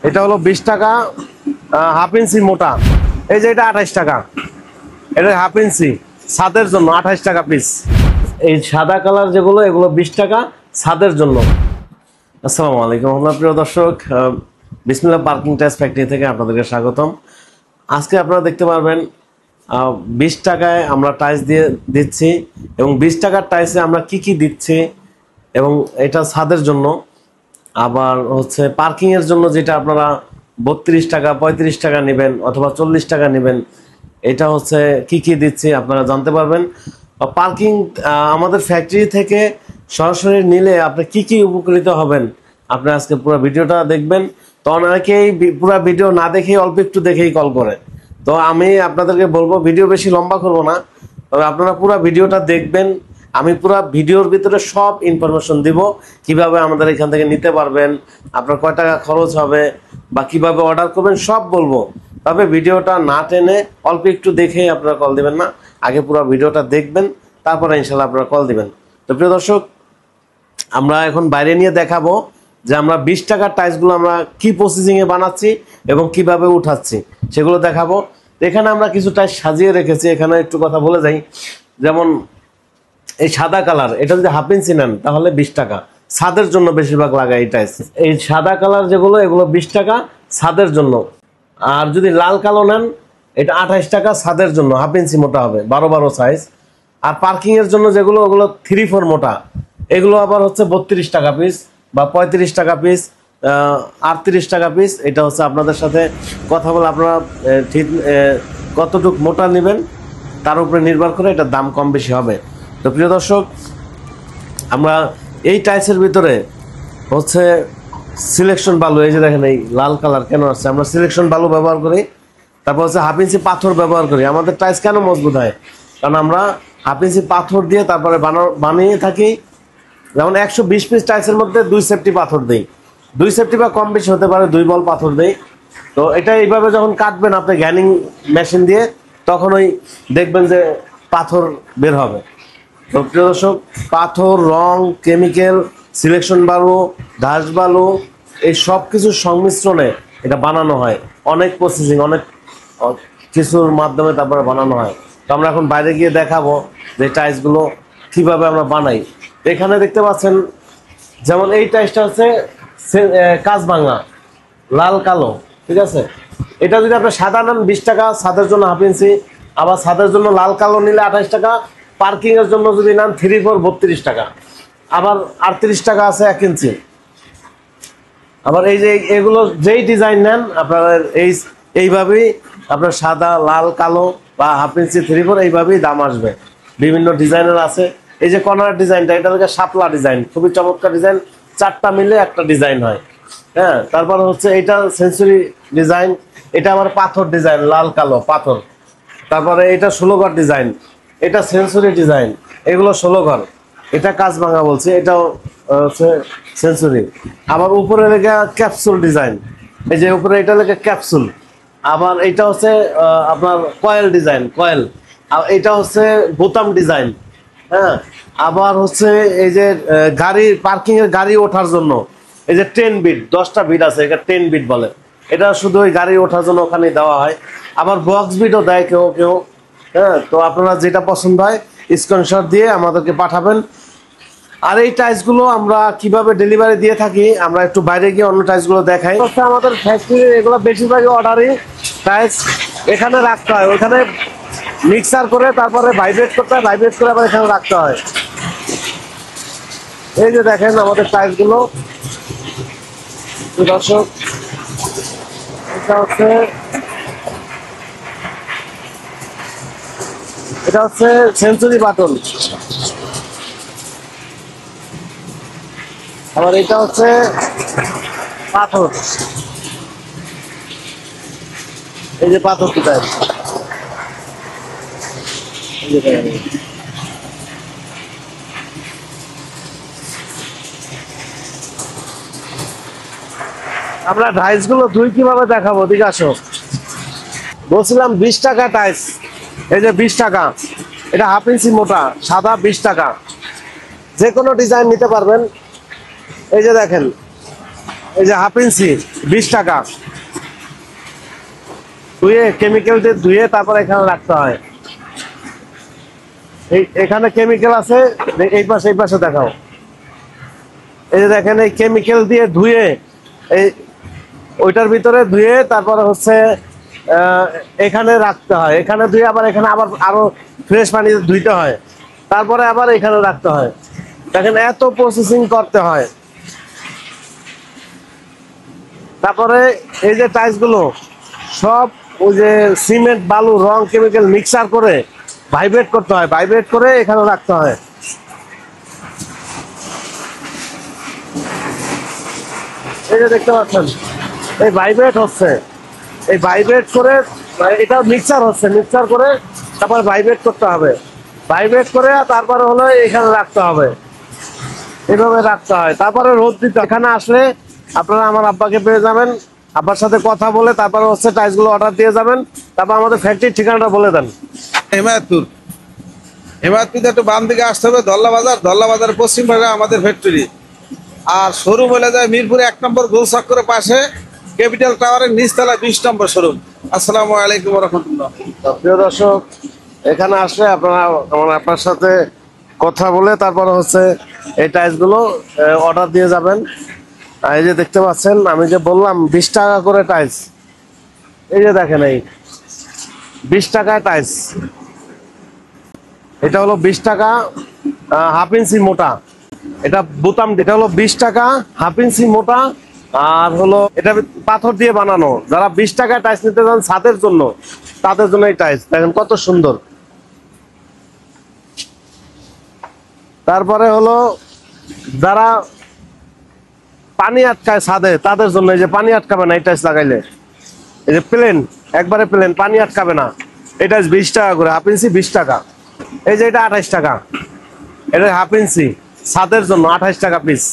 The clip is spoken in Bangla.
এটা হলো 20 টাকা, হাফ ইঞ্চি মোটা। এই যে এটা 28 টাকা, এটা হাফ ইঞ্চি ছাদের জন্য 28 টাকা পিস। এই সাদা কালার যেগুলো এগুলো 20 টাকা ছাদের জন্য। আসসালামু আলাইকুম প্রিয় দর্শক, বিসমিল্লাহ পার্কিং টাইলস ফ্যাক্টরি থেকে আপনাদেরকে স্বাগতম। আজকে আপনারা দেখতে পারবেন 20 টাকায় আমরা টাইলস দিয়ে দিচ্ছি এবং 20 টাকার টাইলসে আমরা কি দিচ্ছি এবং এটা ছাদের জন্য। আবার হচ্ছে পার্কিংয়ের জন্য যেটা আপনারা 32 টাকা 35 টাকা নেবেন অথবা 40 টাকা নেবেন, এটা হচ্ছে কি দিচ্ছি আপনারা জানতে পারবেন। পার্কিং আমাদের ফ্যাক্টরি থেকে সরাসরি নিলে আপনি কি উপকৃত হবেন, আপনি আজকে পুরো ভিডিওটা দেখবেন। তো অনেকেই পুরো ভিডিও না দেখেই অল্প একটু দেখেই কল করে। তো আমি আপনাদেরকে বলবো ভিডিও বেশি লম্বা করব না, তবে আপনারা পুরো ভিডিওটা দেখবেন। আমি পুরো ভিডিওর ভিতরে সব ইনফরমেশন দিব, কিভাবে আমাদের এখান থেকে নিতে পারবেন, আপনার কয় টাকা খরচ হবে বা কিভাবে অর্ডার করবেন সব বলবো। তবে ভিডিওটা না টেনে অল্প একটু দেখেই আপনারা কল দিবেন না, আগে পুরো ভিডিওটা দেখবেন, তারপরে ইনশাল্লাহ আপনারা কল দিবেন। তো প্রিয় দর্শক, আমরা এখন বাইরে নিয়ে দেখাবো যে আমরা 20 টাকার টাইলসগুলো আমরা কি প্রসেসিংয়ে বানাচ্ছি এবং কিভাবে উঠাচ্ছি সেগুলো দেখাবো। এখানে আমরা কিছু টাইলস সাজিয়ে রেখেছি, এখানে একটু কথা বলে যাই। যেমন এই সাদা কালার, এটা যদি হাফ ইঞ্চি নেন তাহলে 20 টাকা, ছাদের জন্য বেশিরভাগ লাগায় এই টাইলস। এই সাদা কালার যেগুলো এগুলো 20 টাকা ছাদের জন্য। আর যদি লাল কালো নেন এটা 28 টাকা ছাদের জন্য, হাফ ইঞ্চি মোটা হবে, 12 সাইজ। আর পার্কিং এর জন্য যেগুলো ওগুলো 3-4 মোটা, এগুলো আবার হচ্ছে 32 টাকা পিস বা 35 টাকা পিস, 38 টাকা পিস। এটা হচ্ছে আপনাদের সাথে কথা বলে আপনারা ঠিক কতটুকু মোটা নেবেন তার উপরে নির্ভর করে এটার দাম কম বেশি হবে। তো প্রিয় দর্শক, আমরা এই টাইলসের ভিতরে হচ্ছে সিলেকশন বালু, এই যে দেখেন এই লাল কালার কেন আসছে, আমরা সিলেকশন বালু ব্যবহার করি। তারপর হচ্ছে হাফ ইঞ্চি পাথর ব্যবহার করি। আমাদের টাইলস কেন মজবুত হয়, কারণ আমরা হাফ ইঞ্চি পাথর দিয়ে তারপরে বানিয়ে থাকি। যেমন 120 পিস টাইলসের মধ্যে 2 সেফটি পাথর দিই, 2 সেফটি বা কম বেশি হতে পারে, 2 বল পাথর দেই। তো এটা এইভাবে যখন কাটবেন আপনি গ্যানিং মেশিন দিয়ে, তখন ওই দেখবেন যে পাথর বের হবে। তো প্রিয় দর্শক, পাথর, রং, কেমিক্যাল, সিলেকশন বালু, ঘাস বালু, এই সব কিছুর সংমিশ্রণে এটা বানানো হয়। অনেক প্রসেসিং, অনেক কিছুর মাধ্যমে তারপরে বানানো হয়। তো আমরা এখন বাইরে গিয়ে দেখাবো যে টাইলসগুলো কীভাবে আমরা বানাই। এখানে দেখতে পাচ্ছেন যেমন এই টাইলসটা হচ্ছে কাজ বাংলা লাল কালো, ঠিক আছে। এটা যদি আপনি সাদা নেন 20 টাকা ছাদের জন্য হাফ ইঞ্চি, আবার ছাদের জন্য লাল কালো নিলে 28 টাকা, পার্কিং এর জন্য যদি নেন 3-4 32 টাকা, আবার 38 টাকা আছে 1 ইঞ্চি। আবার এই যে এগুলো যেই ডিজাইন নেন আপনার এইভাবেই আপনার সাদা লাল কালো বা হাফ ইঞ্চি 3-4 এইভাবেই দাম আসবে। বিভিন্ন ডিজাইনের আছে। এই যে কর্নার ডিজাইনটা, এটা হচ্ছে শাপলা ডিজাইন, খুবই চমৎকার ডিজাইন, 4টা মিলে একটা ডিজাইন হয়। হ্যাঁ, তারপর হচ্ছে এটা সেঞ্চুরি ডিজাইন, এটা আবার পাথর ডিজাইন, লাল কালো পাথর। তারপরে এটা 16 ঘর ডিজাইন, এটা সেঞ্চুরি ডিজাইন, এগুলো 16 ঘর। এটা কাজ ভাঙা বলছি, এটাও হচ্ছে সেঞ্চুরি। আবার উপরে লেখা ক্যাপসুল ডিজাইন, এই যে উপরে এটা লেখা ক্যাপসুল। আবার এটা হচ্ছে আপনার কয়েল ডিজাইন, কয়েল। আর এটা হচ্ছে বোতাম ডিজাইন। হ্যাঁ, আবার হচ্ছে এই যে গাড়ি পার্কিং এর গাড়ি ওঠার জন্য এই যে 10 বিট, 10টা বিট আছে, এটা 10 বিট বলে। এটা শুধু ওই গাড়ি ওঠার জন্য ওখানে দেওয়া হয়। আবার বক্স বিটও দেয় কেউ। হ্যাঁ, তো আপনারা যেটা পছন্দ হয় স্ক্রিনশট দিয়ে আমাদেরকে পাঠাবেন। আর এই টাইলসগুলো আমরা কিভাবে ডেলিভারি দিয়ে থাকি, আমরা একটু বাইরে গিয়ে অন্য টাইলসগুলো দেখাই। আমাদের ফ্যাক্টরির এগুলো বেশিরভাগই অর্ডারই টাইলস এখানে রাখতে হয়, ওখানে মিক্সার করে তারপরে ভাইব্রেট করতে হয়, ভাইব্রেট করে আবার এখানে রাখতে হয়। এই যে দেখেন আমাদের টাইলসগুলো দর্শক, এটা হচ্ছে সেঞ্চুরি বাটন। আবার এটা হচ্ছে পাথর, এই যে পাথর কোথায়, আমরা টাইলস গুলো ধুই কিভাবে দেখাবো, দিকে আসো। বলছিলাম 20 টাকা টাইলস, এই যে 20 টাকা, এটা হাফ ইঞ্চি মোটা সাদা, 20 টাকা। যে কোনো ডিজাইন নিতে পারবেন। এই যে দেখেন এই যে হাফ ইঞ্চি 20 টাকা, ধুয়ে কেমিক্যাল দিয়ে ধুয়ে তারপর এখানে রাখতে হয়। এখানে কেমিক্যাল আছে, এই পাশে দেখাও। এই যে দেখেন এই কেমিক্যাল দিয়ে ধুয়ে এই ওইটার ভিতরে ধুয়ে তারপরে হচ্ছে এখানে রাখতে হয়, এখানে ধুয়ে আবার এখানে আবার আরো ফ্রেশ পানিতে ধুইতে হয়, তারপরে আবার এখানে রাখতে হয়। দেখেন এত প্রসেসিং করতে হয়। তারপরে এই যে টাইলস গুলো সব ওই যে সিমেন্ট বালু রং কেমিক্যাল মিক্সার করে ভাইব্রেট করতে হয়, ভাইব্রেট করে এখানে রাখতে হয়। এই যে দেখতে পাচ্ছেন এই ভাইব্রেট হচ্ছে, এই ভাইব্রেট করে এটা মিক্সার হচ্ছে, মিক্সার করে তারপরে ভাইব্রেট করতে হবে, ভাইব্রেট করে তারপরে হলো এখানে রাখতে হবে, এভাবে রাখতে হয়। তারপরে রোদ দিতে, এখানে আসলে আপনারা আমার আব্বাকে পেয়ে যাবেন, আব্বার সাথে কথা বলে তারপরে হচ্ছে টাইলস গুলো অর্ডার দিয়ে যাবেন। তারপর আমাদের ফ্যাক্টরির ঠিকানাটা বলে দেন। হেমায়তপুর একটু বাম দিকে আসতে হবে, ধল্লা বাজারের পশ্চিম ভাগে আমাদের ফ্যাক্টরি। আর শোরুম হলে যায় মিরপুরে 1 নম্বর গোল চক্করের পাশে ক্যাপিটাল টাওয়ারের নিচতলা 20 নম্বর শোরুম। আসসালামু আলাইকুম ওয়া রাহমাতুল্লাহ। প্রিয় দর্শক, এখানে আসলে আপনারা আপনার সাথে কথা বলে তারপরে হচ্ছে এই টাইলস গুলো অর্ডার দিয়ে যাবেন। এই যে দেখতে পাচ্ছেন আমি যে বললাম 20 টাকা করে টাইলস, এই যে দেখেন এই 20 টাকায় টাইলস, এটা হলো 20 টাকা হাফ ইঞ্চি মোটা, এটা বোতাম, এটা হলো 20 টাকা হাফ ইঞ্চি মোটা। আর হলো এটা পাথর দিয়ে বানানো, যারা 20 টাকায় টাইলস নিতে চান ছাদের জন্য, তাদের জন্য এই টাইলস দেখেন কত সুন্দর। তারপরে হলো যারা পানি আটকায় ছাদে, তাদের জন্য এই যে পানি আটকাবে না এই টাইলস লাগাইলে, এই যে প্লেন, একবারে প্লেন, পানি আটকাবে না। এটা 20 টাকা করে হাফ ইঞ্চি, 20 টাকা। এই যে এটা 28 টাকা, এটা হাফ ইঞ্চি ছাদের জন্য 28 টাকা পিস।